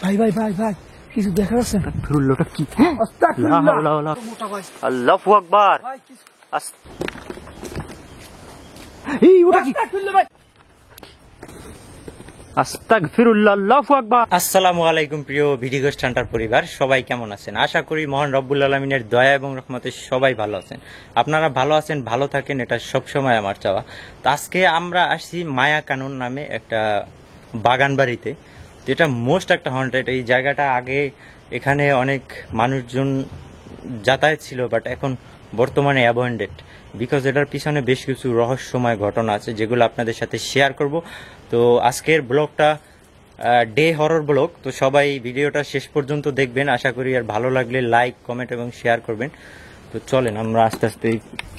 ভাই ভাই ভাই ভাই কিছু দেখা যাচ্ছে না। ফিরুল্লাহটা কি? আল্লাহু আকবার। এই ওটা কি? আস্তাগফিরুল্লাহ, আল্লাহু আকবার। আসসালামু আলাইকুম প্রিয় ভিডি গোস্ট হান্টার পরিবার, সবাই কেমন আছেন? আশা করি মহান রব্বুল আলামিনের দয়া এবং রহমতে সবাই ভালো আছেন। আপনারা ভালো আছেন, ভালো থাকেন, এটা সবসময় আমার চাওয়া। তো আজকে আমরা আসছি মায়া কানন নামে একটা বাগান বাড়িতে, যেটা মোস্ট একটা হন্টেড। এই জায়গাটা আগে এখানে অনেক মানুষজন যাতায়াত ছিল, বাট এখন বর্তমানে অ্যাবন্ডেড, বিকজ এটার পিছনে বেশ কিছু রহস্যময় ঘটনা আছে যেগুলো আপনাদের সাথে শেয়ার করব। তো আজকের ব্লগটা ডে হরর ব্লগ, তো সবাই ভিডিওটা শেষ পর্যন্ত দেখবেন আশা করি। আর ভালো লাগলে লাইক, কমেন্ট এবং শেয়ার করবেন। তো চলেন আমরা আস্তে আস্তে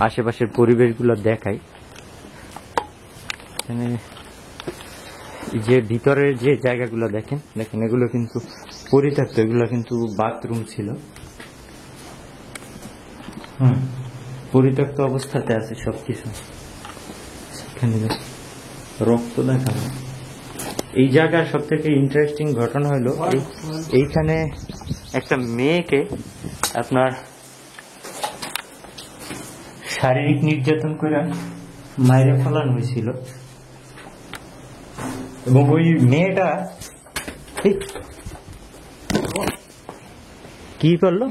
আশেপাশের পরিবেশগুলো দেখাই। এখানে যে ভিতরের যে জায়গাগুলো দেখেন এগুলো কিন্তু পরিত্যক্ত, এগুলো কিন্তু বাথরুম ছিল, পরিত্যক্ত অবস্থাতে আছে সবকিছু। এখানে রক্ত দেখানো। এই জায়গার সব থেকে ইন্টারেস্টিং ঘটনা হলো এইখানে একটা মেয়েকে আপনার শারীরিক নির্যাতন করে মাইরে ফেলানো হয়েছিল, এবং ওই মেয়েটা কি করলো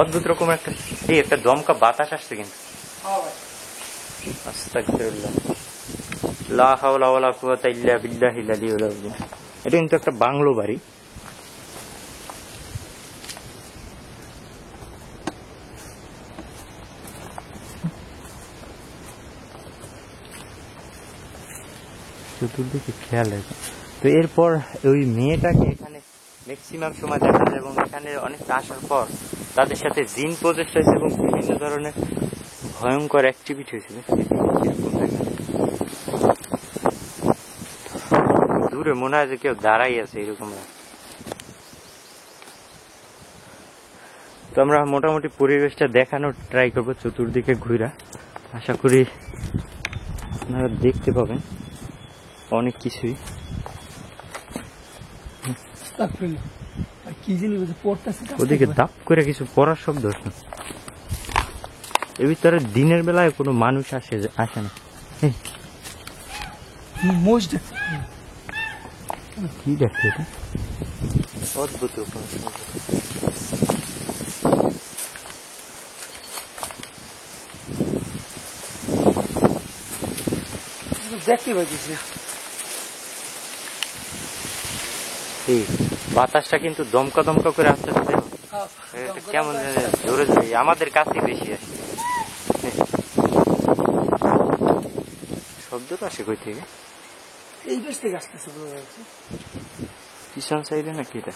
অদ্ভুত রকম একটা দমকা বাতাস আসছে কিন্তু। আস্তাগফিরুল্লাহ, লা হাওলা ওয়ালা কুওয়াতা ইল্লা বিল্লাহিল আলিয়্যিল আযীম। এটা কিন্তু একটা বাংলো বাড়ি। চতুর্দিকে খেয়াল রাখবেন। তো এরপর ওই মেয়েটাকে এখানে ম্যাক্সিমাম সময় দেখা যায়, এবং এখানে অনেকটা আসার পর তাদের সাথে জিন প্রজেক্ট হয়েছে এবং বিভিন্ন ধরনের ভয়ঙ্কর অ্যাক্টিভিটি হয়েছিল। দূরে মনে হয় যে কেউ দাঁড়াই আছে এরকম। তো আমরা মোটামুটি পরিবেশটা দেখানোর ট্রাই করবো চতুর্দিকে ঘুরা। আশা করি আপনারা দেখতে পাবেন অনেক কিছুই। ওদিকে দাপ করে কিছু পড়ার শব্দ হচ্ছে। এর ভিতরে দিনের বেলায় কোনো মানুষ আসে না। কি দেখছে এটা? অদ্ভুত দেখতে পাচ্ছি। এই বাতাসটা কিন্তু দমকা দমকা করে আসতে কেমন জোরে জোরে আমাদের কাছে বেশি আসে। শব্দটা আসে কই থেকে? এই বেশ থেকে আসতেছে পিছন সাইডে নাকি এটা?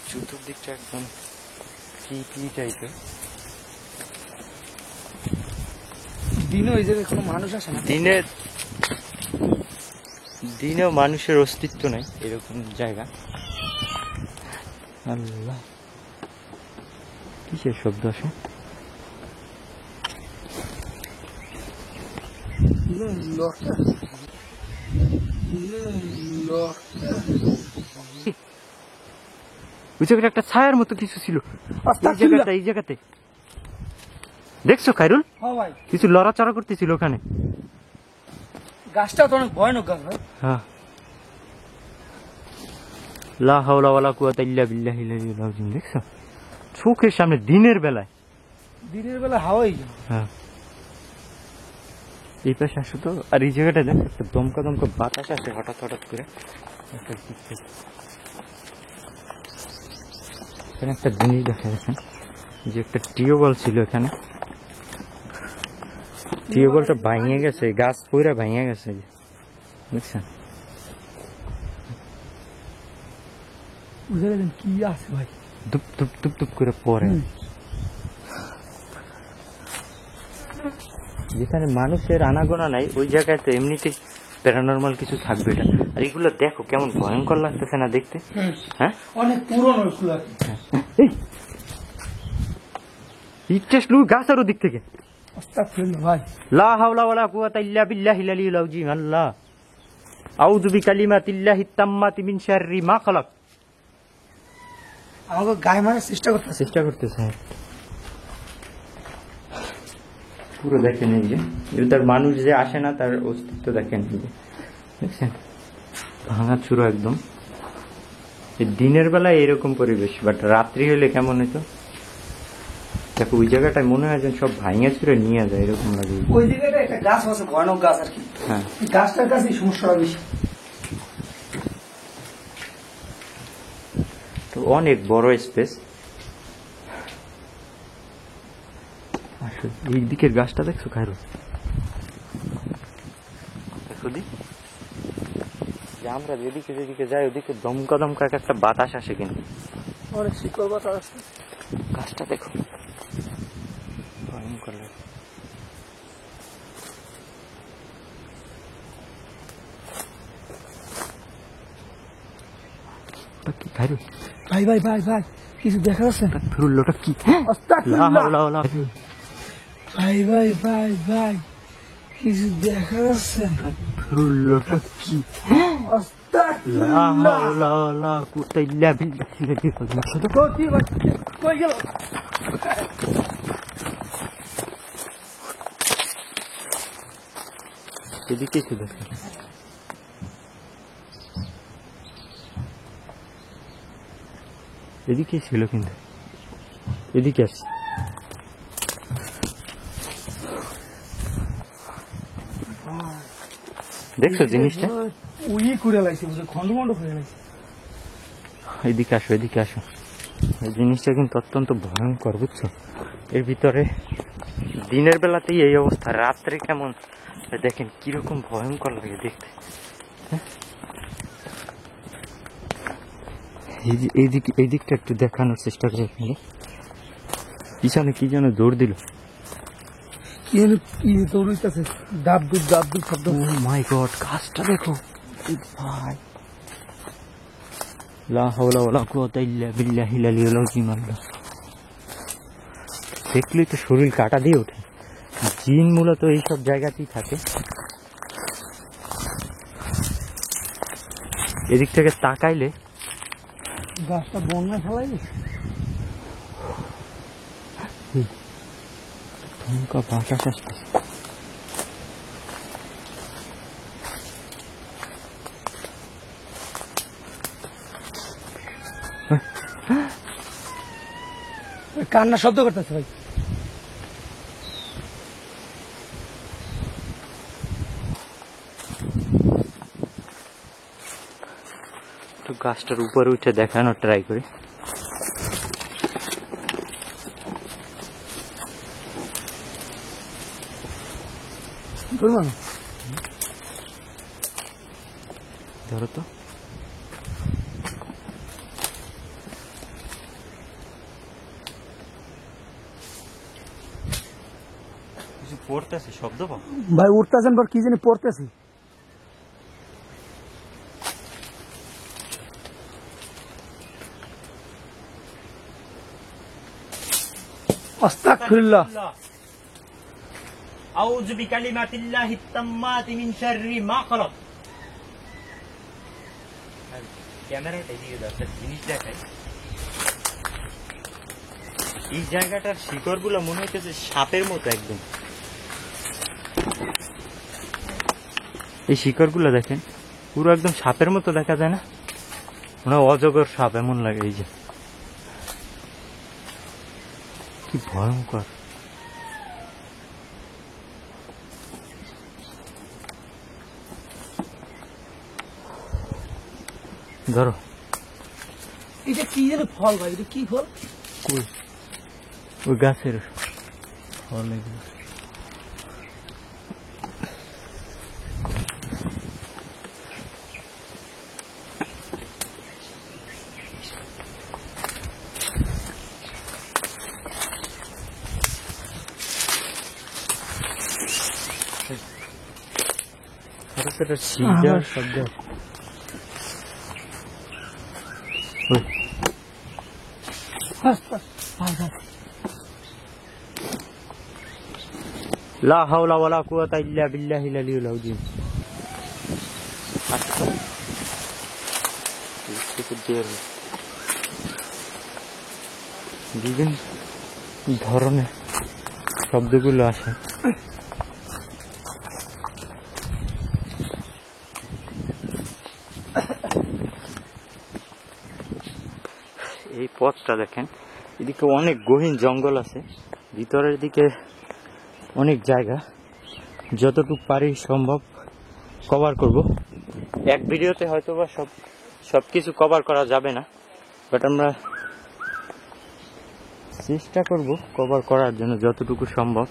চতুর্দিকটা একদম কি টাইপের। দিনে ওই জায়গায় কোনো মানুষ আসে না। দিনেও মানুষের অস্তিত্ব নেই এরকম জায়গা। আল্লাহ, কিসের শব্দ আসে? একটা ছায়ার মতো কিছু ছিল এই জায়গাতে। দেখছো খায়রুল? কিছু লড়াচড়া করতেছিল ওখানে। গাছটা তো অনেক ভয়ানক গাছ ভাই। হ্যাঁ, লা হাওলা ওয়ালা কুওয়াতা ইল্লা বিল্লাহিল আলিয়্যিল আযীম। দেখছো চোখের সামনে দিনের বেলা হাওয়াই। হ্যাঁ, এই পাশে আসো তো। আর এই জায়গাটা দেখ, একটা দমকা দমকা বাতাস আসে হঠাৎ করে। এখানে একটা জিনিস দেখা যাচ্ছে, যে একটা টিউবওয়েল ছিল এখানে। টিউবওয়েলটা ভাঙিয়ে গেছে, গাছ পুরা ভাঙিয়ে গেছে, বুঝছেন? কি আছে ভাই? দুপ দুপ দুপ দুপ করে পড়ে। যেখানে মানুষের আনাগোনা নাই ওই জায়গায় তো এমনিতেই প্যারানরমাল কিছু থাকবে। এটা আর এগুলো দেখো কেমন ভয়ঙ্কর লাগতেছে না দেখতে। হ্যাঁ অনেক পুরনো এগুলো আর কি। গাছ আর দিক থেকে আস্তাগফিরুল্লাহ ভাই। লা হাওলা ওয়ালা কুওয়াতা ইল্লা বিল্লাহিল আলিয়্যিল আযীম। আল্লাহ আউযু বিকালিমাতিল্লাহিত তাম্মাতি মিন শাররি মা খালাক। আমাকে গায়ে মারার চেষ্টা করতেছে পুরো দেখেন এই যে তার মানুষ যে আসে না তার অস্তিত্ব দেখেন এই যে দেখছেন ভাঙা চুরো একদম। দিনের বেলায় এরকম পরিবেশ, বাট রাত্রি হলে কেমন হইতো দেখো। ওই জায়গাটায় মনে হয় যেন সব ভাঙা চুরে নিয়ে যায় এরকম লাগে। ওই জায়গাটা একটা গাছ আছে, ভয়ানক গাছ আর কি। হ্যাঁ গাছটার কাছেই সমস্যাটা বেশি। তো অনেক বড় স্পেস। এই দিকের গাছটা দেখছো খায়রু, দেখো দি যে আমরা যেদিকে যেদিকে যাই ওদিকে দমকা দমকা একটা বাতাস আসে কিন্তু অনেক শিকড় বাতাস আছে। গাছটা দেখো ভয়ঙ্কর লাগে। কি খায়রু ভাই ভাই ভাই ভাই কিছু দেখা যাচ্ছে? ফিরুল্লোটা কি? আস্তাগফিরুল্লাহ। ভাই ভাই ভাই ভাই কিছু দেখা যাচ্ছে? ফিরুল্লোটা কি? আস্তাগফিরুল্লাহ। কই গেল? এদিকে ছিল এদিকে ছিল কিন্তু এদিকে আসছে। দেখছো জিনিসটা? উই করে লাগছে, খন্ড খন্ড করে লাগছে। এদিকে আসো এদিকে আসো। এই জিনিসটা কিন্তু অত্যন্ত ভয়ঙ্কর বুঝছো। এর ভিতরে দিনের বেলাতেই এই অবস্থা, রাত্রে কেমন দেখেন কিরকম ভয়ঙ্কর লাগে দেখতে। এই দিকটা একটু দেখানোর চেষ্টা করে পিছনে কি যেন দৌড় দিল। দৌড়িতেছে ডাবডুব ডাবডুব শব্দ। ও মাই গড, গাছটা দেখো ভাই। লা হাওলা ওয়ালা কুওয়াতা ইল্লা বিল্লাহিল আলিয়্যিল আযীম। আল্লাহ দেখলেই তো শরীর কাটা দিয়ে ওঠে। জিন মূলত এইসব জায়গাতেই থাকে। এদিক থেকে তাকাইলে গাছটা বন্যা ফেলাই বাতাস আসতেছে। কান্না শব্দ করতেছে ভাই। তো গাছটার উপরে উঠে দেখানোর ট্রাই করি। ধরো তো পড়তেছে শব্দ ভাই, উঠতেছেন পর কি জানি পড়তেছি। আস্তাগফিরুল্লাহ। আউযু বিকালিমাতিল্লাহিত তাম্মাতি মিন শাররি মা খালাক। ক্যামেরাটা এদিকে দাও, জিনিস দেখাই। এই জায়গাটার শিকড়গুলো মনে হচ্ছে সাপের মতো একদম। এই শিকড়গুলো দেখেন পুরো একদম সাপের মতো দেখা যায় না? মনে হয় অজগর সাপ এমন লাগে। এই যে কি ভয়ঙ্কর। ধরো এটা কি যেন ফল ভাই, এটা কি ফল? ওই গাছের ফল এগুলো। শব্দ লা হাওলা ওয়ালা কুওয়াতা ইল্লা বিল্লাহিল আলিয়্যিল আযীম। আচ্ছা বিভিন্ন ধরনের শব্দগুলো আসে। এই পথটা দেখেন, এদিকে অনেক গহীন জঙ্গল আছে, ভিতরের দিকে অনেক জায়গা। যতটুকু পারি সম্ভব কভার করব। এক ভিডিওতে হয়তো বা সব কিছু কভার করা যাবে না, বাট আমরা চেষ্টা করব কভার করার জন্য যতটুকু সম্ভব।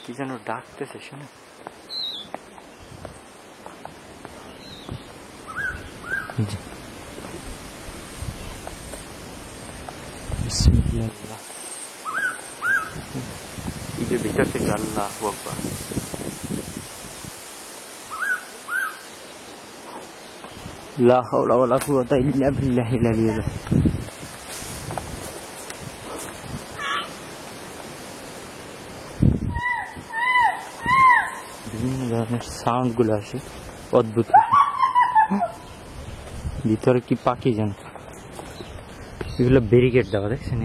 কি যেন ডাকতেছে শোনো। বিসমিল্লাহ। ঈদের ভিতর থেকে আল্লাহু আকবার। লা হাওলা ওয়ালা কুওয়াতা ইল্লা বিল্লাহিল আলিয়্যিল আযীম। বিভিন্ন ধরনের সাউন্ড গুলো আসে, অদ্ভুত। ভিতরে কি পাখি যেন, এগুলো ব্যারিকেড দেওয়া, দেখছেন?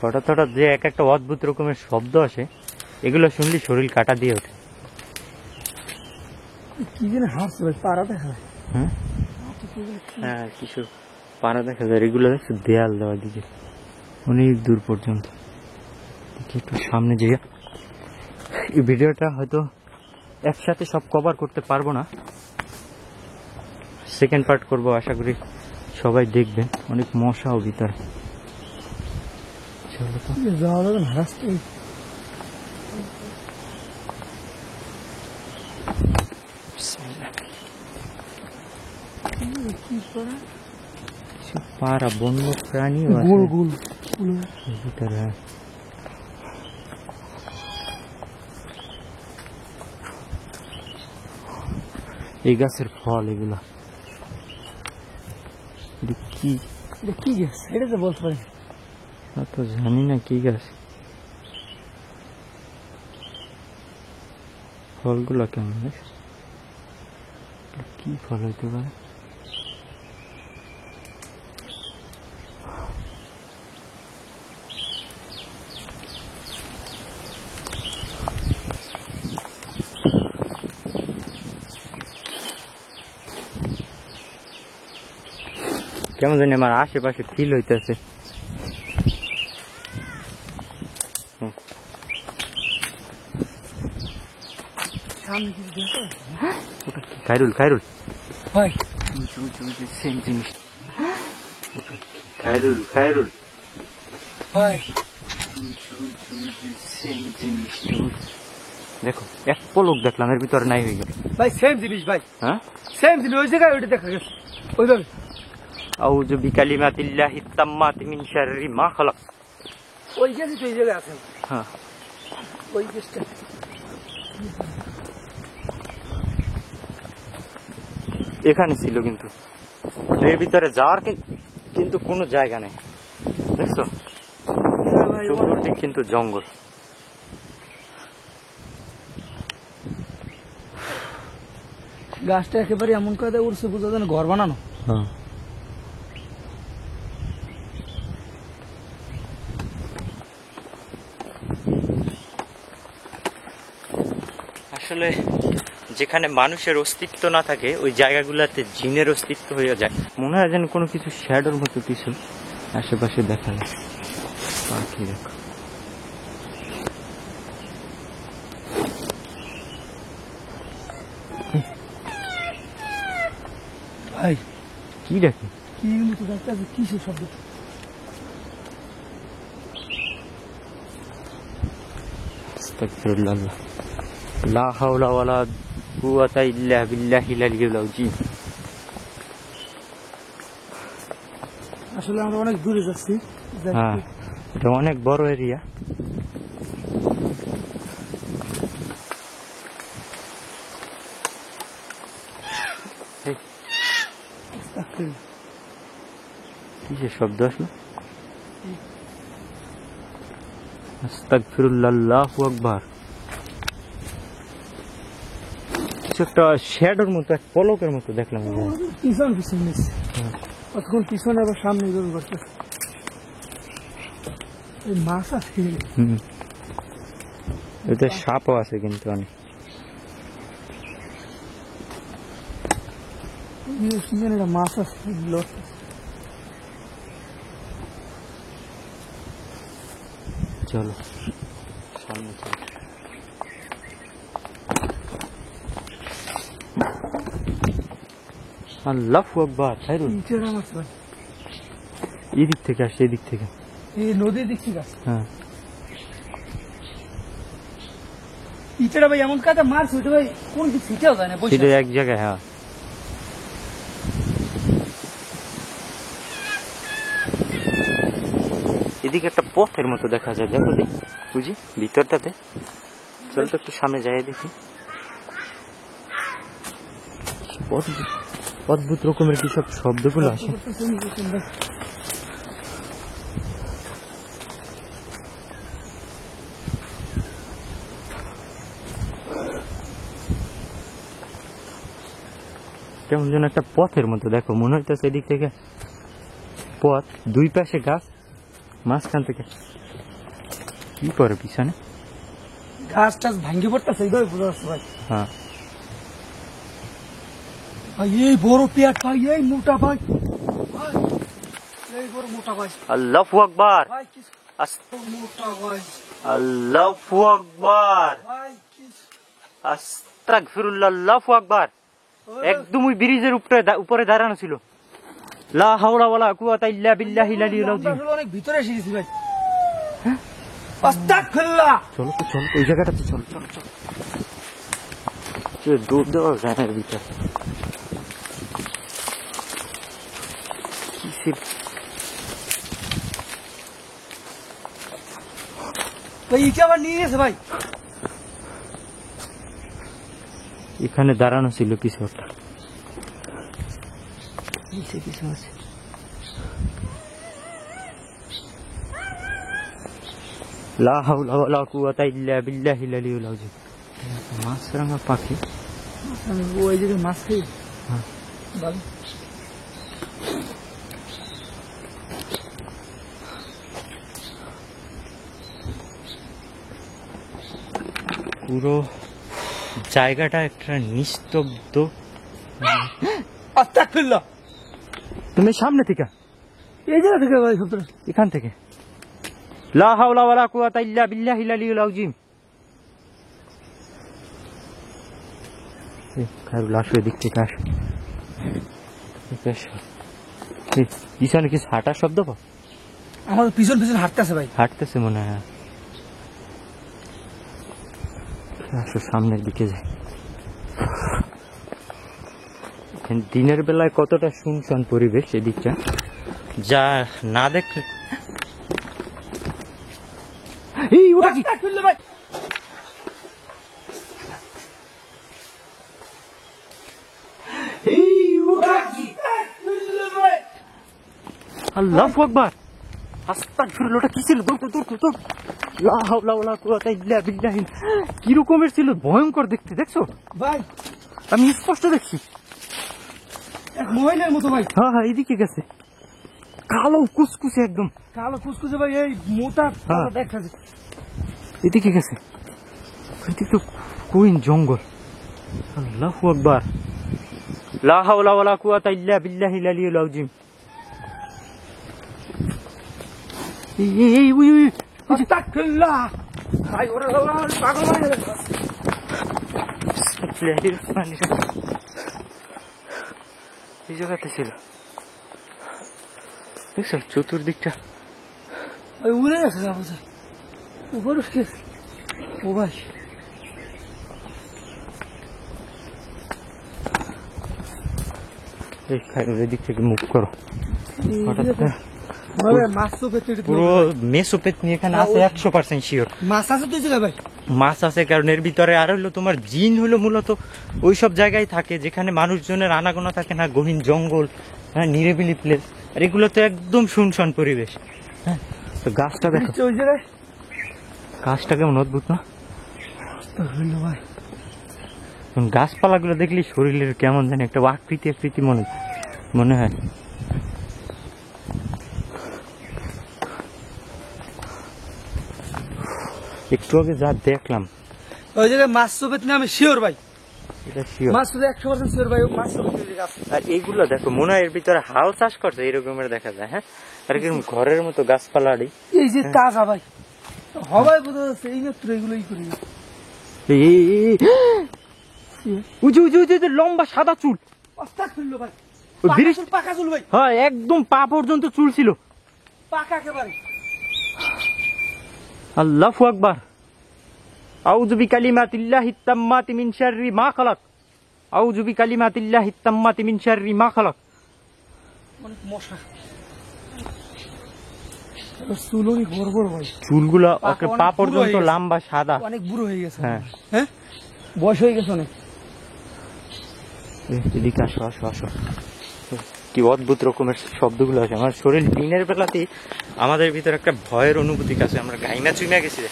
হঠাৎ হঠাৎ যে এক একটা অদ্ভুত রকমের শব্দ আসে, এগুলো শুনলে শরীর কাটা দিয়ে ওঠে। কি যেন হাসছে ভাই, পাড়া দেখা যায়। হ্যাঁ, কিছু পাড়া দেখা যায়। এগুলো দেখছো দেয়াল দেওয়া দিকে অনেক দূর পর্যন্ত। একটু সামনে যেয়ে এই ভিডিওটা হয়তো একসাথে সব কভার করতে পারবো না, সেকেন্ড পার্ট করব। আশা করি সবাই দেখবেন। অনেক মশাও ভিতরে। চলো তো যাওয়া যাবে না, হাসতে পাড়া বন্য প্রাণী ভিতরে। এই গাছের ফল এগুলা কি কি গাছ এটা তো বলতে পারি তো জানি না কি গাছ। ফলগুলো কেমন, কি ফল হইতে পারে? কেমন জানি আমার আশেপাশে ফিল হইতেছে। খাইরুল খাইরুল ভাই, সেম জিনিস। খাইরুল খাইরুল ভাই সেম জিনিস। দেখো এক পলক দেখলাম, এর ভিতরে নাই হয়ে গেল। ভাই সেম জিনিস ভাই, হ্যাঁ সেম জিনিস। ওই জায়গায় ওইটা দেখা গেছে ওইভাবে। আউযু বিকালিমাতিল্লাহি তাম্মাতি মিন শাররি মা খালাক। ওই গাছই তো ওই জায়গায় আছে। হ্যাঁ, ওই গাছটা এখানে ছিল, কিন্তু এর ভিতরে যাওয়ার কিন্তু কোনো জায়গা নেই। দেখছো, চতুর্দিকে কিন্তু জঙ্গল। গাছটা একেবারে এমন করে দেয় উড়ছে, বোঝা যায় না ঘর বানানো। হ্যাঁ, আসলে যেখানে মানুষের অস্তিত্ব না থাকে ওই জায়গাগুলোতে জিনের অস্তিত্ব হয়ে যায়। মনে হয় যেন কোনো কিছু শ্যাডোর মতো কিছু আশেপাশে দেখা যায়। পাখি দেখো, ভাই কি দেখে, কি মতো গাছটা আছে, কিসের শব্দ? আস্তাগফিরুল্লাহ, লা হাওলা ওয়ালা কুওয়াতা ইল্লা বিল্লাহিল আলিয়্যিল আযীম। আসলে আমরা অনেক দূরে যাচ্ছি। হ্যাঁ, এটা অনেক বড় এরিয়া। কিসের শব্দ আসলো? আস্তাগফিরুল্লাহ, আল্লাহু আকবার। কিছু একটা শ্যাডোর মতো, এক পলকের মতো দেখলাম। পিছন পিছন নিচ্ছে তখন পিছনে আবার সামনে জল করতে মাছ আছে। এতে সাপও আছে কিন্তু অনেক। মাছ আছে চলো সামনে চলো। আল্লাহু আকবার। এদিক থেকে আসছে, এদিক থেকে, এই নদীর দিক থেকে আসছে। হ্যাঁ ইটারা ভাই এমন কাজে মাছ ওইটা ভাই কোন দিক ফিটেও যায় না, সেটা এক জায়গায়। হ্যাঁ এদিকে একটা পথের মতো দেখা যায়, দেখো দেখি বুঝি ভিতরটাতে। চল তো একটু সামনে যাই দেখি। অদ্ভুত রকমের কি সব শব্দগুলো আসে। কেমন যেন একটা পথের মতো, দেখো মনে হইতেছে এদিক থেকে পথ, দুই পাশে গাছ, মাঝখান থেকে কি করে পিছনে গাছ টাছ ভাঙ্গি পড়তেছে, এইভাবে বোঝা যাচ্ছে ভাই। হ্যাঁ ভাই এই বড় পেট ভাই, এই মোটা ভাই, এই বড় মোটা ভাই। আল্লাহু আকবার, ভাই কি মোটা ভাই, আল্লাহু আকবার, ভাই কি আস্তাগফিরুল্লাহ, আল্লাহু আকবার। একদমই ব্রিজের উপরে দাঁড়ানো ছিল। লা হাওলা ওয়ালা কুওয়াতা ইল্লা বিল্লাহিল আলিয়্যিল আযীম। অনেক ভিতরে এসে গেছি ভাই। আস্তাগফিরুল্লাহ। চলো তো চলো, ওই জায়গাটাতে চলো চলো চলো। দৌড় দেওয়া যায় না ভিতরে। ভাই ইটা আবার নিয়ে গেছে ভাই। এখানে দাঁড়ানো ছিল কিছু একটা, কিছু আছে। লা হাওলা ওয়ালা কুওয়াতা ইল্লা বিল্লাহিল আলিয়্যিল আযীম। মাছরাঙা পাখি, ওই যে মাছ খাই। হ্যাঁ ভালো। পুরো জায়গাটা একটা নিস্তব্ধ। আস্তাগফিরুল্লাহ। তুমি সামনে থেকে, এই জায়গা থেকে ভাই, সবটা এখান থেকে। লা হাওলা ওয়ালা কুওয়াতা ইল্লা বিল্লাহিল আলিয়্যিল আযীম। খায়রুল আসো, এদিক থেকে আসো। পিছনে কি হাঁটার শব্দ পাও? আমার পিছন পিছন হাঁটতেছে ভাই, হাঁটতেছে মনে হয়। আসো সামনের দিকে যাই। দিনের বেলায় কতটা শুনশান পরিবেশ এদিকটা, যা না দেখলে। এই ওটা কি? ভাই আল্লাহু আকবার, আস্তাগফিরুল্লাহ। ওটা কি ছিল? দৌড় দৌড় দৌড়। লা হাওলা ওয়ালা কুওয়াতা ইল্লা বিল্লাহ। কি রকমের ছিল, ভয়ঙ্কর দেখতে, দেখছো ভাই? আমি স্পষ্ট দেখছি। এক মহিলার মতো ভাই। হ্যাঁ হ্যাঁ এদিকে গেছে, কালো কুচকুচে একদম। কালো কুচকুচে ভাই, এই মোটা দেখা যায়। এদিকে গেছে, এদিকে তো কুইন জঙ্গল। আল্লাহু আকবার, লা হাওলা ওয়ালা কুওয়াতা ইল্লা বিল্লাহিল আলিয়্যিল আযীম। এই উই উই, আস্তাগফিরুল্লাহ ভাই, ওরা পাগল হয়ে গেছে। এই জায়গাতে ছিল, দেখছো চতুর্দিকটা উড়ে গেছে না বোঝা উপর ও ভাই। এই খায়রুল এদিক থেকে মুভ করো। পুরো মেসোপেট নিয়ে এখানে আছে 100% শিওর। মাছ আছে তো ভাই, মাছ আছে, কারণ এর ভিতরে আর হলো তোমার জিন হলো মূলত ওই সব জায়গায় থাকে যেখানে মানুষজনের আনাগোনা থাকে না, গহীন জঙ্গল, হ্যাঁ নিরিবিলি প্লেস, আর এগুলো তো একদম শুনশান পরিবেশ। হ্যাঁ, তো গাছটা দেখো, ওই জায়গায় গাছটা কেমন অদ্ভুত না? হইলো ভাই, গাছপালাগুলো দেখলে শরীরের কেমন জানি একটা আকৃতি আকৃতি মনে হয়। একটু আগে যা দেখলাম, ওই জায়গায় মাছ চোপেত না, আমি শিওর ভাই, এটা শিওর। মাছ চোপে 100% শিওর ভাই, মাছ চোপেত গাছ। আর এইগুলো দেখো, মনে হয় এর ভিতরে হাল চাষ করছে এরকমের দেখা যায়। হ্যাঁ, আর কি ঘরের মতো গাছপালারই। এই যে তাজা ভাই, হবাই বোঝা যাচ্ছে এই মাত্র এগুলোই করি। উঁচু উঁচু উঁচু লম্বা সাদা চুল, অস্তাক ফেললো ভাই, ওই ব্রিজ, পাকা চুল ভাই, হ্যাঁ একদম পা পর্যন্ত চুল ছিল, পাকা একেবারে। আল্লাহু আকবার। আউযু বিকালিমাতিল্লাহিত তাম্মাতি মিন শাররি মা খালাক। আউযু বিকালিমাতিল্লাহিত তাম্মাতি মিন শাররি মা খালাক। অনেক মশা, চুল অনেক বড় বড় ভাই, চুলগুলো পাকা অনেক পা বুড়ো পর্যন্ত হয়ে গেছে। লম্বা সাদা, অনেক বুড়ো হয়ে গেছে। হ্যাঁ হ্যাঁ, বয়স হয়ে গেছে অনেক। এদিকে আসো আসো আসো। কি অদ্ভুত রকমের শব্দগুলো আছে। আমার শরীর দিনের বেলাতে আমাদের ভিতরে একটা ভয়ের অনুভূতি আছে। আমরা গাইমা চুইমা গেছি রে।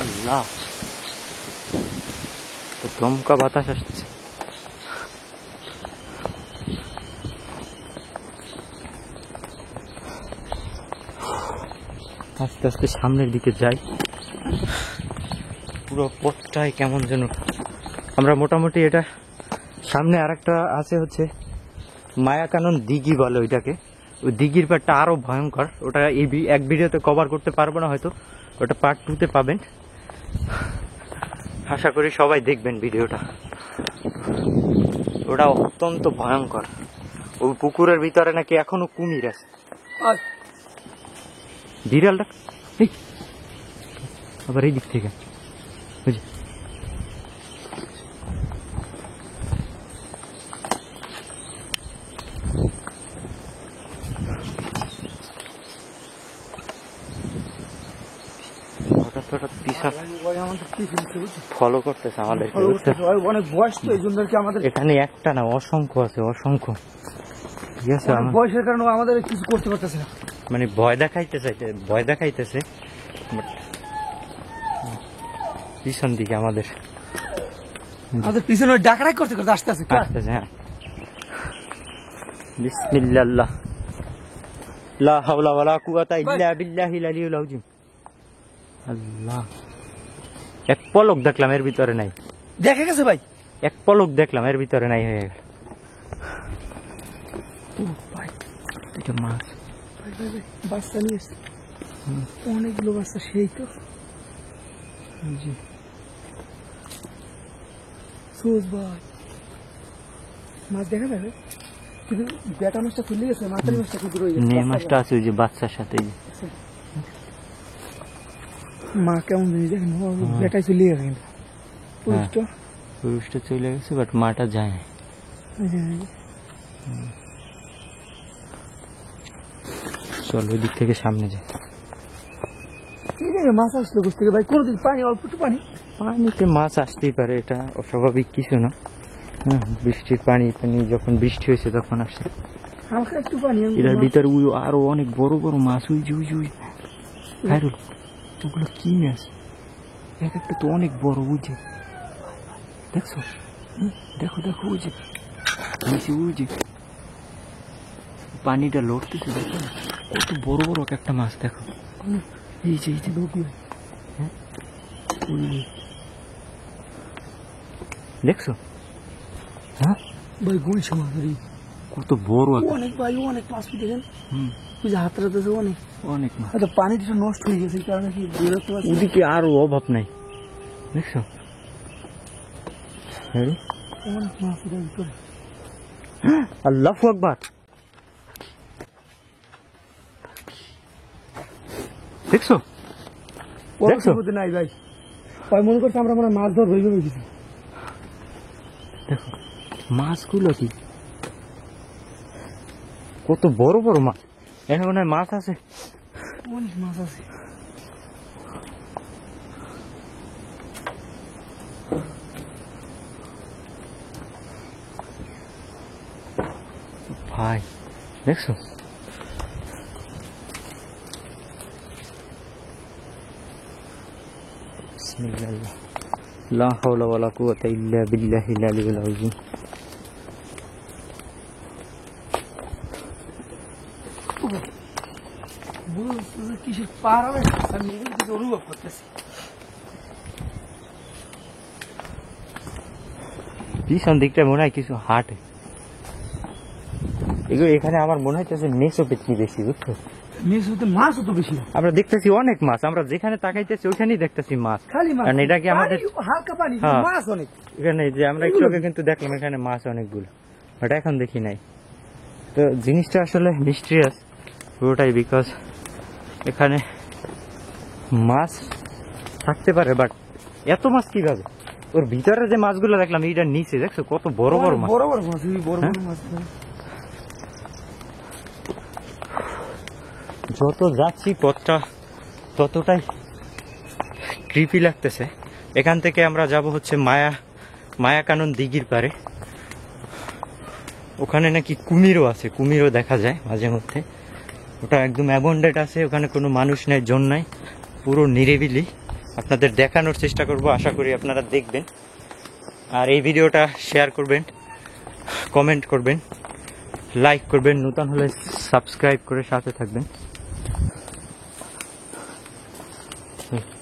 আল্লাহ, দমকা বাতাস আসছে। আস্তে আস্তে সামনের দিকে যাই। পুরো পথটাই কেমন যেন। আমরা মোটামুটি এটা সামনে আরেকটা আছে, হচ্ছে মায়াকানন দিঘি বলে ওইটাকে। ওই দিঘির পাড়টা আরো ভয়ঙ্কর। ওটা এই এক ভিডিওতে কভার করতে পারবো না হয়তো, ওটা পার্ট 2-তে পাবেন। আশা করি সবাই দেখবেন ভিডিওটা। ওটা অত্যন্ত ভয়ঙ্কর। ওই পুকুরের ভিতরে নাকি এখনো কুমির আছে। বিড়ালটা আবার এই দিক থেকে বুঝলি। ফলো করতেছে আমাদেরকে, অনেক বয়স তো, এই জন্য আমাদের এখানে একটা না অসংখ্য আছে, অসংখ্য। ঠিক আছে, বয়সের কারণে আমাদের কিছু করতে পারতেছে না, মানে ভয় দেখাইতেছে but পিছন দিকে আমাদের পিছনে ডাকাডাক করতে করতে আস্তে আস্তে আসতেছে। হ্যাঁ, বিসমিল্লাহ, লা হাওলা ওয়ালা কুওয়াতা ইল্লা বিল্লাহিল আলিয়্যিল আযীম। আল্লাহ, এক পলক দেখলাম এর ভিতরে নাই। দেখে গেছে ভাই, এক পলক দেখলাম এর ভিতরে নাই হয়ে গেল। এটা মাছ, বাচ্চা নিয়ে এসছে অনেকগুলো বাচ্চা, সেই তো সোজ ভাই মাছ দেখা যাবে, কিন্তু বেটা মাছটা খুলে গেছে, মাথার মাছটা কিন্তু রয়ে গেছে। নেই মাছটা আছে ওই যে বাচ্চার সাথে। মা কেমন জিনিস দেখেন, বেটাই চলে গেছে, কিন্তু পুরুষটা চলে গেছে বাট মাটা যায়। চল ওই দিক থেকে সামনে যাই। মাছ আসলো কোথা থেকে ভাই? কোনদিন পানি, অল্প একটু পানি, পানিতে মাছ আসতেই পারে, এটা অস্বাভাবিক কিছু না। বৃষ্টির পানি যখন বৃষ্টি হয়েছে তখন আসছে হালকা একটু পানি। এটার ভিতরে আরো অনেক বড় বড় মাছ। ওগুলো কি মাছ? এক একটা তো অনেক বড়। বুঝে দেখছো? দেখো দেখো, ওই যে পানিটা লড়তেছে, দেখো কত বড় বড় একটা মাছ। দেখো এই যে দেখছো? হ্যাঁ ভাই, গুলছে মাছ কত বড়, অনেক ভাই, অনেক মাছ দেখেন। বুঝে হাত রাখতেছে অনেক অনেক মাছ। হয়তো পানিটা নষ্ট হয়ে গেছে, কারণে কি বেরোতে পারছি। ওদিকে আরো অভাব নাই, দেখছো? অনেক মাছ এটার ভিতরে। আল্লাহু আকবার, দেখছো? নাই ভাই, ভাই মনে করছে আমরা মানে মাছ ধর হয়ে গেছি। দেখো মাছগুলো কি কত বড় বড় মাছ। এখন মাছ আছে, অনেক মাছ আছে। ভাই দেখছো বিসমিল্লাহ লা হাওলা ওয়ালা কুওয়াতা ইল্লা বিল্লাহিল আলিয়্যিল আযীম। কিসের পাহাড় হবে আমি নিজের দিকে অনুভব করতেছি। পিছন দিকটা মনে হয় কিছু হাটে, এগুলো এখানে আমার মনে হচ্ছে নেশো পেতনি বেশি, বুঝছো? মেসুতে মাছ তো বেশি না, আমরা দেখতেছি অনেক মাছ, আমরা যেখানে তাকাইতেছি ওখানেই দেখতেছি মাছ। খালি মাছ, কারণ এটা কি আমাদের পানি, হালকা পানি, হ্যাঁ। মাছ অনেক। এখানে যে আমরা একটু আগে কিন্তু দেখলাম এখানে মাছ অনেকগুলো, বাট এখন দেখি নাই। তো জিনিসটা আসলে মিস্ট্রিয়াস পুরোটাই, বিকজ এখানে মাছ থাকতে পারে, বাট এত মাছ কিভাবে? ওর ভিতরে যে মাছগুলো দেখলাম এইটার নিচে দেখছো কত বড় বড় মাছ। বড় বড় মাছ, বড় বড় মাছ। যত যাচ্ছি পথটা ততটাই ক্রিপি লাগতেছে। এখান থেকে আমরা যাব হচ্ছে মায়াকানন দিঘির পারে। ওখানে নাকি কুমিরও আছে, কুমিরও দেখা যায় মাঝে মধ্যে। ওটা একদম অ্যাবন্ডেড আছে, ওখানে কোনো মানুষ নেই, জন নাই, পুরো নিরিবিলি। আপনাদের দেখানোর চেষ্টা করব, আশা করি আপনারা দেখবেন। আর এই ভিডিওটা শেয়ার করবেন, কমেন্ট করবেন, লাইক করবেন, নতুন হলে সাবস্ক্রাইব করে সাথে থাকবেন।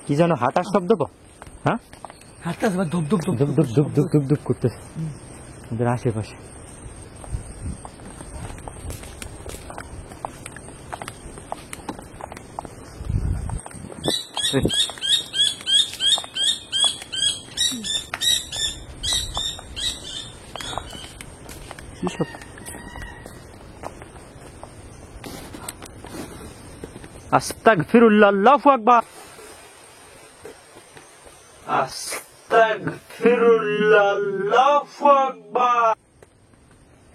কি যেন হাঁটার শব্দ পা? হ্যাঁ, হাঁটতেছে বা ধুপ ধুপ ধুপ ধুপ ধুপ ধুপ ধুপ ধুপ ধুপ করতেছে আমাদের আশেপাশে। কি সব আস্তাগফিরুল্লাহ, আল্লাহু আকবার, আস্তাগফিরুল্লাহ, আল্লাহু আকবার।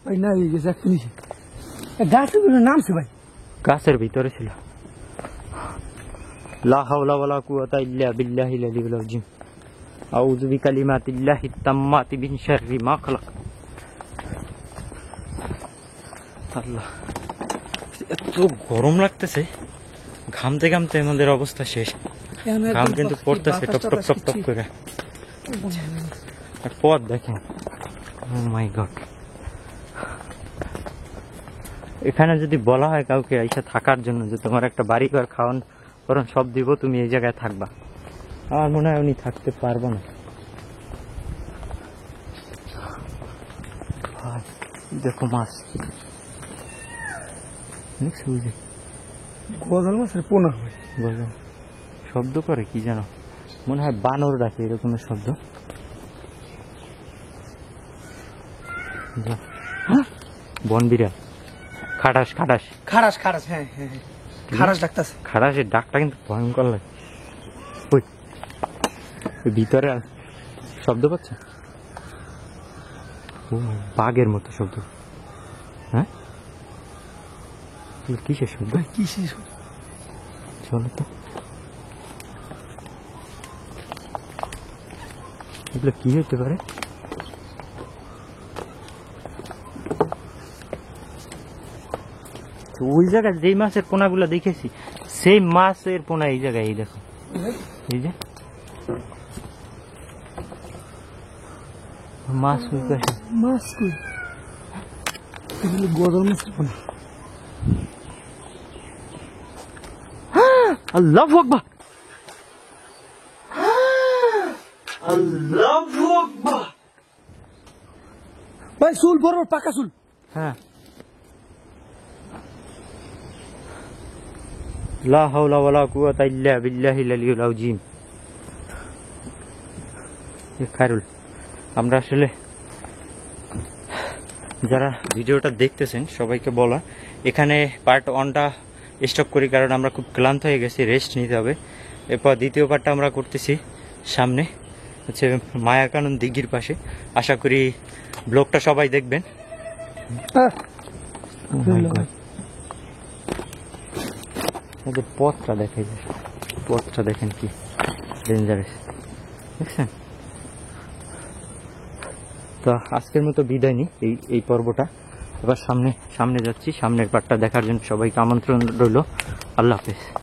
ভাই না এই গেছে একটা নিচে গাছের নামছে ভাই, গাছের ভিতরে ছিল। লা হাওলা ওয়ালা কুওয়াতা ইল্লা বিল্লাহিল আলিয়্যিল আযীম। আউযু বিকালিমাতিল্লাহিত তাম্মাতি মিন শাররি মা খালাক। আল্লাহ, এত গরম লাগতেছে, ঘামতে ঘামতে আমাদের অবস্থা শেষ। ঘাম কিন্তু পড়তেছে টপ টপ টপ টপ করে। আর পথ দেখেন, ও মাই গড। এখানে যদি বলা হয় কাউকে এসে থাকার জন্য যে তোমার একটা বাড়ি ঘর খাওয়ান করন সব দিব, তুমি এই জায়গায় থাকবা, আমার মনে হয় উনি থাকতে পারবো না। ভাই, দেখো মাছ, গজাল মাছের পোনা হয়, বললাম শব্দ করে কি যেন, মনে হয় বানর ডাকে এরকমের শব্দ। বন বিড়াল, খাটাস খাটাস খারাস খারাস, হ্যাঁ হ্যাঁ হ্যাঁ, খারাস ডাকতেছে। খাটাসের ডাকটা কিন্তু ভয়ঙ্কর লাগে। ওই ওই ভিতরে শব্দ পাচ্ছে, ও বাঘের মতো শব্দ। হ্যাঁ, কিসের শব্দ? কিসের? চলো তো, এগুলো কি হতে পারে? ওই জায়গায় যেই মাছের পোনাগুলো দেখেছি সেই মাছের পোনা এই জায়গায়, এই দেখো, এই যে মাছ, মাছ কই? এগুলো গজাল মাছের পোনা। আল্লাহু আকবার, আল্লাহু আকবার। ভাই চুল বড় পাকা চুল। হ্যাঁ, লা হাওলা ওয়ালা কুওয়াতা ইল্লা বিল্লাহিল আলিয়্যিল আযীম। খায়রুল, আমরা আসলে যারা ভিডিওটা দেখতেছেন সবাইকে বলা, এখানে পার্ট 1টা স্টপ করি কারণ আমরা খুব ক্লান্ত হয়ে গেছি, রেস্ট নিতে হবে। এরপর দ্বিতীয় পার্টটা আমরা করতেছি সামনে, হচ্ছে মায়াকানন দিঘির পাশে। আশা করি ব্লগটা সবাই দেখবেন। পথটা দেখে, পথটা দেখেন কি ডেঞ্জারাস, দেখছেন? তো আজকের মতো বিদায় নিই এই পর্বটা। এবার সামনে যাচ্ছি, সামনের পার্টটা দেখার জন্য সবাইকে আমন্ত্রণ রইল। আল্লাহ হাফেজ।